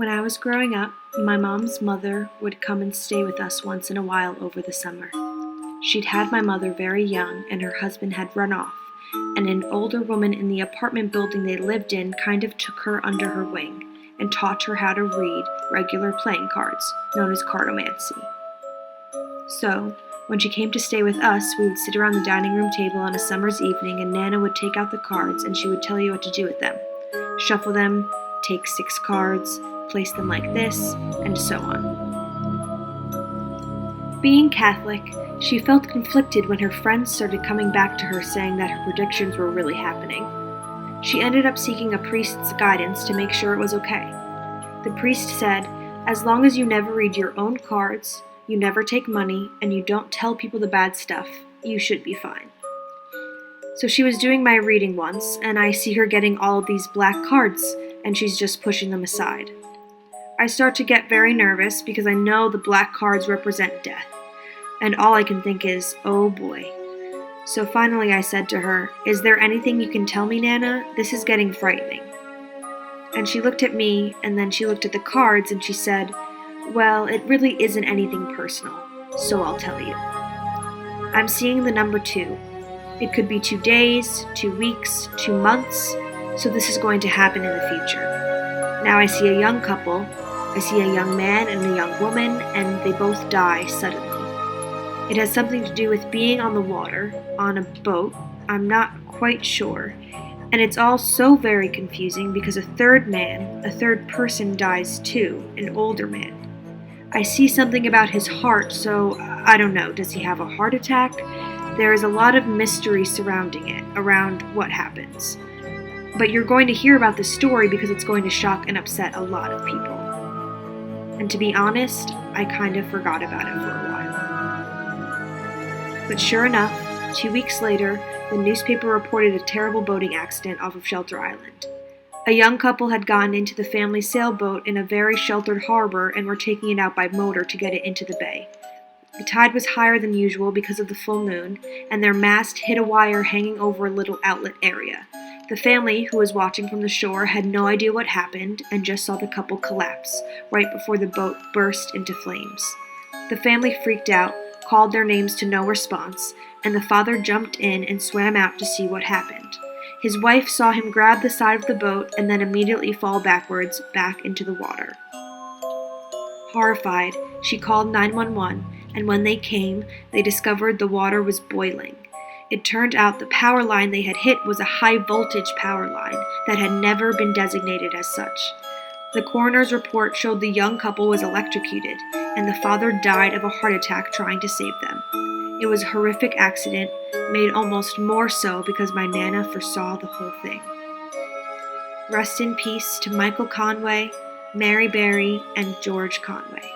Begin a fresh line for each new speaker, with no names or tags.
When I was growing up, my mom's mother would come and stay with us once in a while over the summer. She'd had my mother very young, and her husband had run off, and an older woman in the apartment building they lived in kind of took her under her wing and taught her how to read regular playing cards, known as cartomancy. So, when she came to stay with us, we would sit around the dining room table on a summer's evening, and Nana would take out the cards and she would tell you what to do with them. Shuffle them, take 6 cards, place them like this, and so on. Being Catholic, she felt conflicted when her friends started coming back to her saying that her predictions were really happening. She ended up seeking a priest's guidance to make sure it was okay. The priest said, as long as you never read your own cards, you never take money, and you don't tell people the bad stuff, you should be fine. So she was doing my reading once, and I see her getting all of these black cards, and she's just pushing them aside. I start to get very nervous because I know the black cards represent death, and all I can think is, oh boy. So finally I said to her, is there anything you can tell me, Nana? This is getting frightening. And she looked at me, and then she looked at the cards, and she said, well, it really isn't anything personal, so I'll tell you. I'm seeing the number 2. It could be 2 days, 2 weeks, 2 months, so this is going to happen in the future. Now I see a young couple. I see a young man and a young woman, and they both die suddenly. It has something to do with being on the water, on a boat, I'm not quite sure. And it's all so very confusing because a third person dies too, an older man. I see something about his heart, so I don't know, does he have a heart attack? There is a lot of mystery surrounding it, around what happens. But you're going to hear about this story because it's going to shock and upset a lot of people. And to be honest, I kind of forgot about it for a while. But sure enough, 2 weeks later, the newspaper reported a terrible boating accident off of Shelter Island. A young couple had gotten into the family sailboat in a very sheltered harbor and were taking it out by motor to get it into the bay. The tide was higher than usual because of the full moon, and their mast hit a wire hanging over a little outlet area. The family, who was watching from the shore, had no idea what happened and just saw the couple collapse right before the boat burst into flames. The family freaked out, called their names to no response, and the father jumped in and swam out to see what happened. His wife saw him grab the side of the boat and then immediately fall backwards back into the water. Horrified, she called 911, and when they came, they discovered the water was boiling. It turned out the power line they had hit was a high-voltage power line that had never been designated as such. The coroner's report showed the young couple was electrocuted, and the father died of a heart attack trying to save them. It was a horrific accident, made almost more so because my Nana foresaw the whole thing. Rest in peace to Michael Conway, Mary Berry, and George Conway.